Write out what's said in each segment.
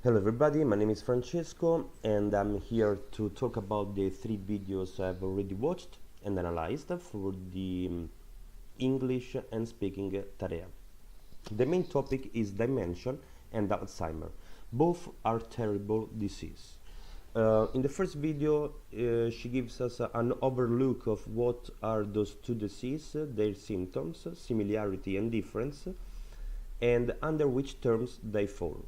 Hello everybody, my name is Francesco and I'm here to talk about the three videos I've already watched and analyzed for the English and speaking Tarea. The main topic is dementia and Alzheimer. Both are terrible diseases. In the first video, she gives us an overlook of what are those two diseases, their symptoms, similarity and difference, and under which terms they fall.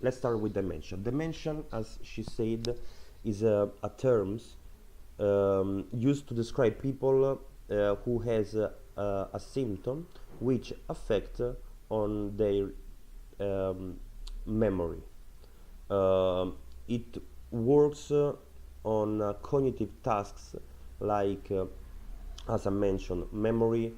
Let's start with dementia. Dementia, as she said, is a term used to describe people who has a symptom which affect on their memory. It works on cognitive tasks like, as I mentioned, memory,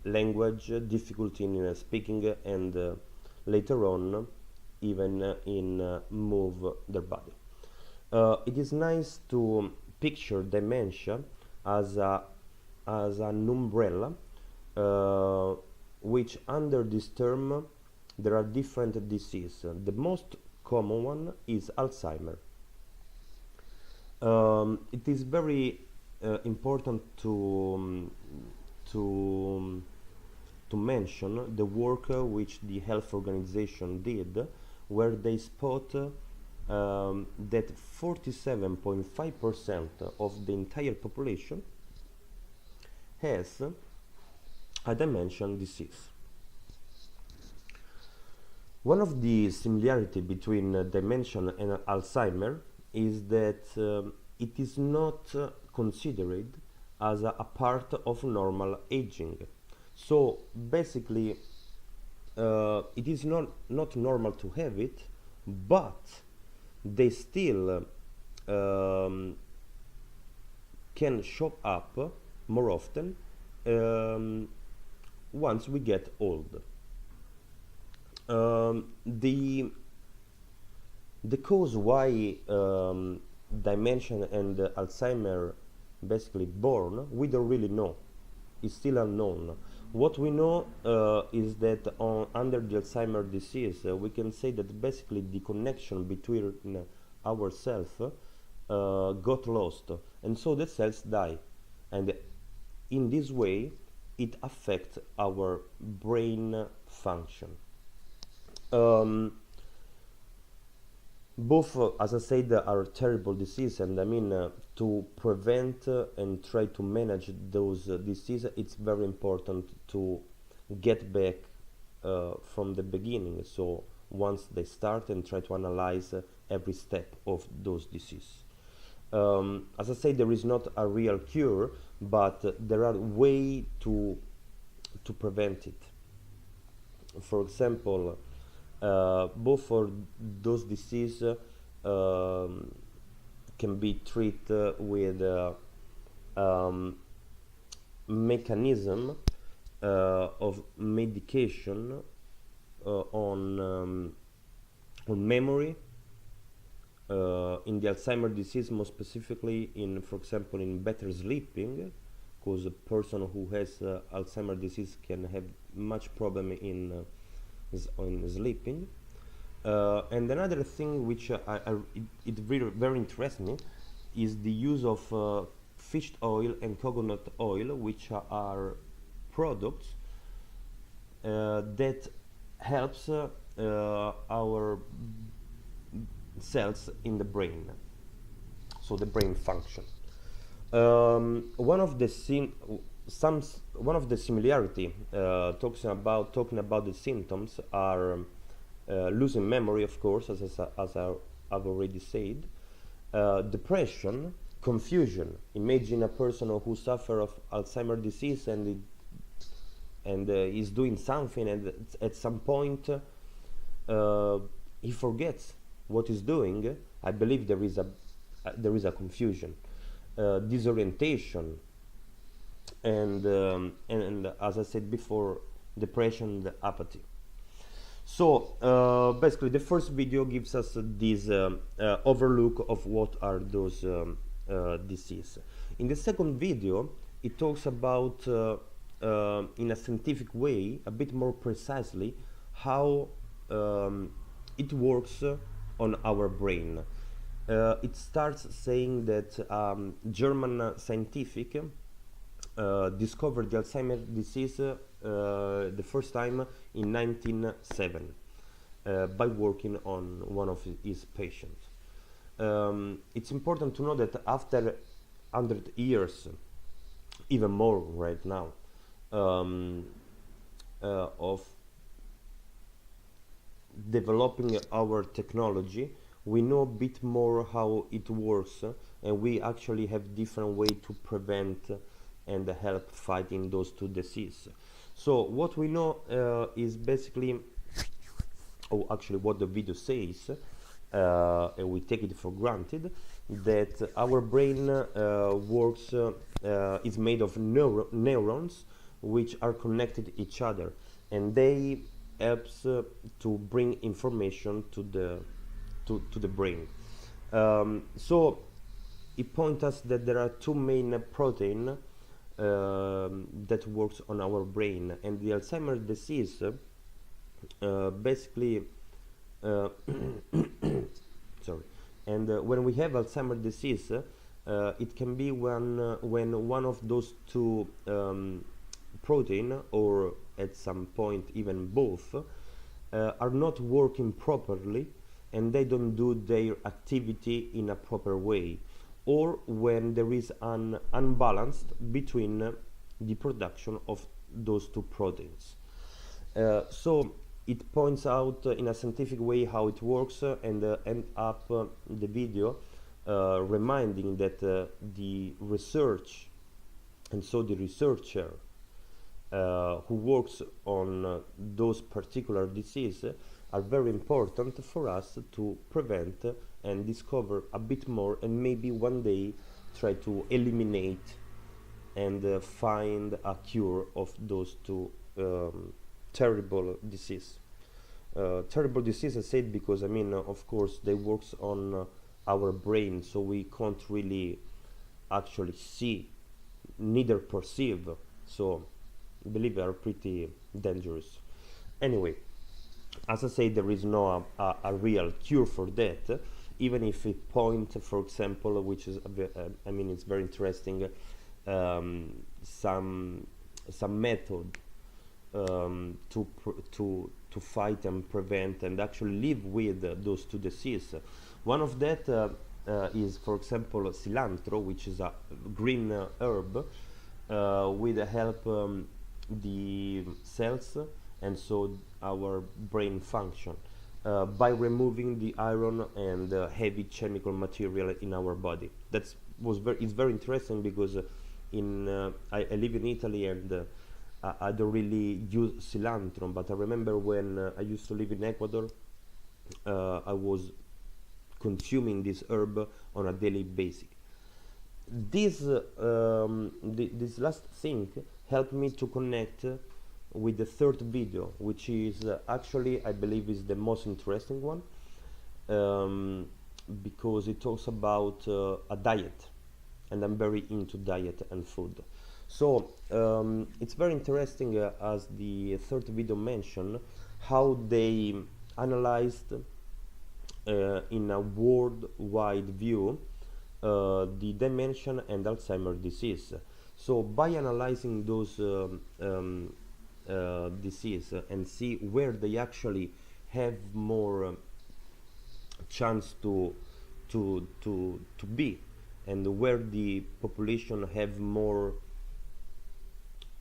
language, difficulty in speaking, and later on even in move their body. It is nice to picture dementia as an umbrella, which under this term there are different diseases. The most common one is Alzheimer. It is very important to mention the work which the health organization did, where they spot that 47.5% of the entire population has a dementia disease. One of the similarities between dementia and Alzheimer is that it is not considered as a part of normal aging. So basically, it is not normal to have it, but they still can show up more often once we get old. The cause why dementia and Alzheimer basically born, we don't really know. It's still unknown. What we know is that under the Alzheimer disease, we can say that basically the connection between ourselves got lost, and so the cells die, and in this way it affects our brain function. Both, as I said, are terrible diseases, and I mean, to prevent and try to manage those diseases, it's very important to get back from the beginning. So once they start, and try to analyze every step of those diseases. As I said, there is not a real cure, but there are ways to prevent it. For example, both for those diseases can be treated with mechanism of medication on memory. In the Alzheimer disease, more specifically, for example, in better sleeping, because a person who has Alzheimer disease can have much problem in sleeping. And another thing which it very interests me is the use of fish oil and coconut oil, which are products that helps our cells in the brain, so the brain function. One of the similarity talking about the symptoms are losing memory, of course, as I've already said, depression, confusion. Imagine a person who suffers of Alzheimer's disease and is doing something, and at some point he forgets what he's doing. I believe there is a confusion, disorientation, and as I said before, depression and apathy. So basically the first video gives us this overlook of what are those diseases. In the second video it talks about in a scientific way, a bit more precisely, how it works on our brain. It starts saying that German scientific discovered the Alzheimer's disease the first time in 1907 by working on one of his patients. It's important to know that after 100 years, even more right now, of developing our technology, we know a bit more how it works, and we actually have different way to prevent and help fighting those two diseases. So what we know is basically, or actually what the video says, and we take it for granted, that our brain works is made of neurons which are connected each other, and they helps to bring information to the brain. So it points us that there are two main protein that works on our brain, and the Alzheimer's disease basically sorry, and when we have Alzheimer's disease, it can be when one of those two protein, or at some point even both, are not working properly, and they don't do their activity in a proper way, or when there is an unbalance between the production of those two proteins. So it points out in a scientific way how it works, and end up the video reminding that the research, and so the researcher who works on those particular diseases are very important for us to prevent and discover a bit more, and maybe one day try to eliminate and find a cure of those two terrible disease. Terrible disease, I said, because I mean, of course, they works on our brain, so we can't really actually see, neither perceive. So, I believe they are pretty dangerous. Anyway, as I say, there is no a real cure for that. Even if it point, for example, which is I mean, it's very interesting. Some method to fight and prevent and actually live with those two diseases. One of that is, for example, cilantro, which is a green herb, with the help the cells, and so our brain function, by removing the iron and heavy chemical material in our body. It's very interesting, because I live in Italy, and I don't really use cilantro, but I remember when I used to live in Ecuador, I was consuming this herb on a daily basis. This last thing helped me to connect with the third video, which is actually, I believe, is the most interesting one, because it talks about a diet, and I'm very into diet and food. So it's very interesting, as the third video mentioned, how they analyzed in a worldwide view the dementia and Alzheimer's disease. So by analyzing those disease and see where they actually have more chance to be, and where the population have more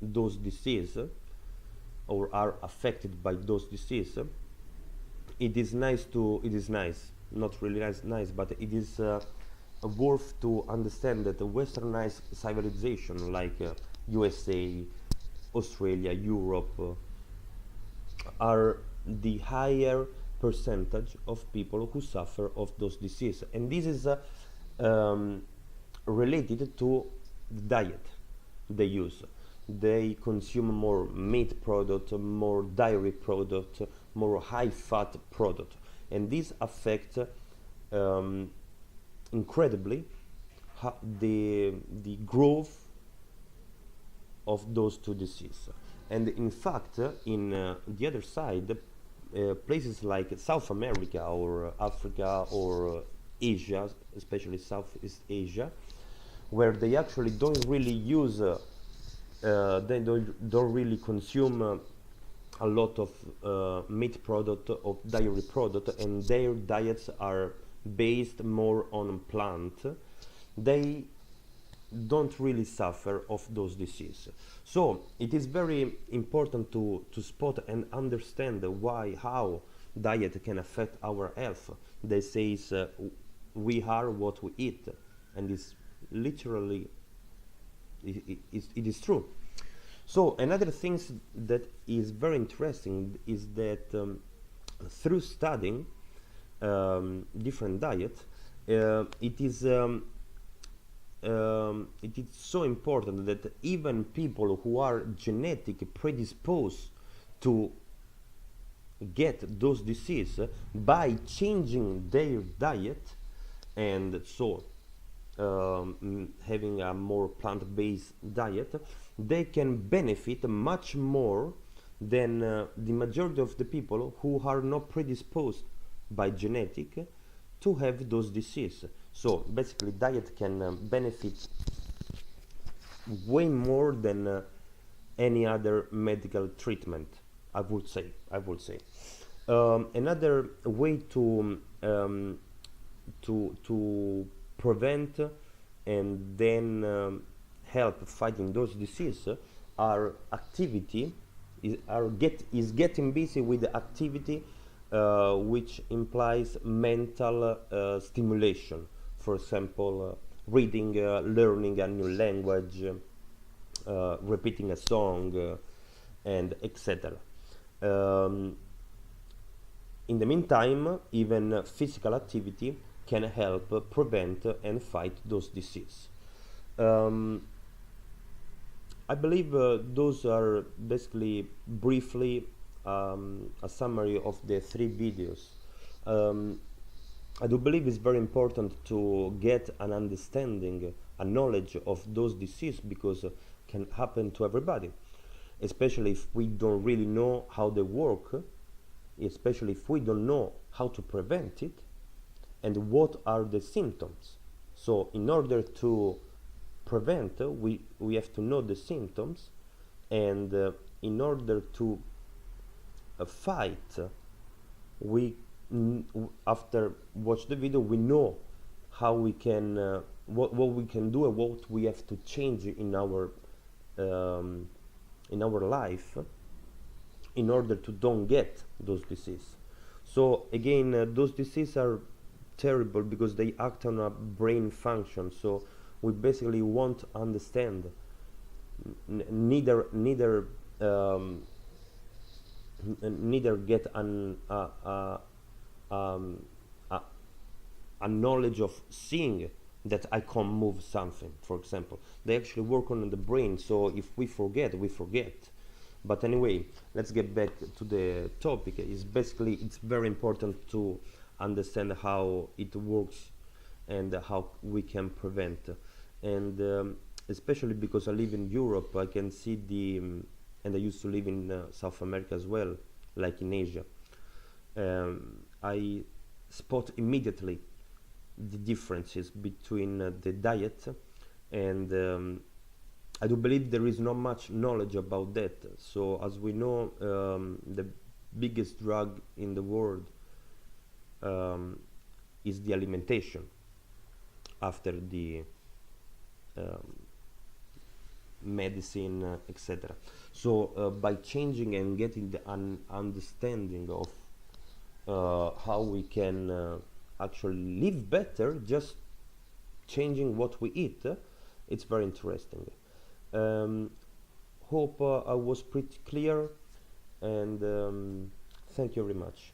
those diseases, or are affected by those diseases, it is nice, not really nice, but it is worth to understand that the westernized civilization, like USA, Australia, Europe, are the higher percentage of people who suffer of those diseases, and this is related to the diet they use. They consume more meat product, more dairy product, more high fat product, and this affects incredibly the growth of those two diseases. And in fact, in the other side, places like South America or Africa or Asia, especially Southeast Asia, where they actually don't really use, they don't really consume a lot of meat product or dairy product, and their diets are based more on plant. They don't really suffer of those diseases. So it is very important to spot and understand why, how diet can affect our health. They say we are what we eat, and it's literally, it is true. So another thing that is very interesting is that through studying different diet, it is so important that even people who are genetically predisposed to get those diseases, by changing their diet and so having a more plant-based diet, they can benefit much more than the majority of the people who are not predisposed by genetic to have those diseases. So basically diet can benefit way more than any other medical treatment, I would say. Another way to prevent and then help fighting those diseases are activity, is getting busy with the activity which implies mental stimulation. For example, reading, learning a new language, repeating a song, and etc. In the meantime, even physical activity can help prevent and fight those diseases. I believe those are basically briefly a summary of the 3 videos. I do believe it's very important to get an understanding, a knowledge of those diseases, because can happen to everybody, especially if we don't really know how they work, especially if we don't know how to prevent it and what are the symptoms. So in order to prevent, we have to know the symptoms, and in order to fight, after watch the video, we know how we can what we can do and what we have to change in our life in order to don't get those diseases. So again, those diseases are terrible because they act on a brain function. So we basically won't understand neither get a knowledge of seeing that I can't move something, for example. They actually work on the brain, so if we forget, we forget. But anyway, let's get back to the topic. It's very important to understand how it works and how we can prevent. And especially because I live in Europe, I can see and I used to live in South America as well, like in Asia. I spot immediately the differences between the diet, and I do believe there is not much knowledge about that. So as we know, the biggest drug in the world is the alimentation, after the medicine, etc. So by changing and getting the understanding of how we can actually live better, just changing what we eat, it's very interesting. Hope I was pretty clear, and thank you very much.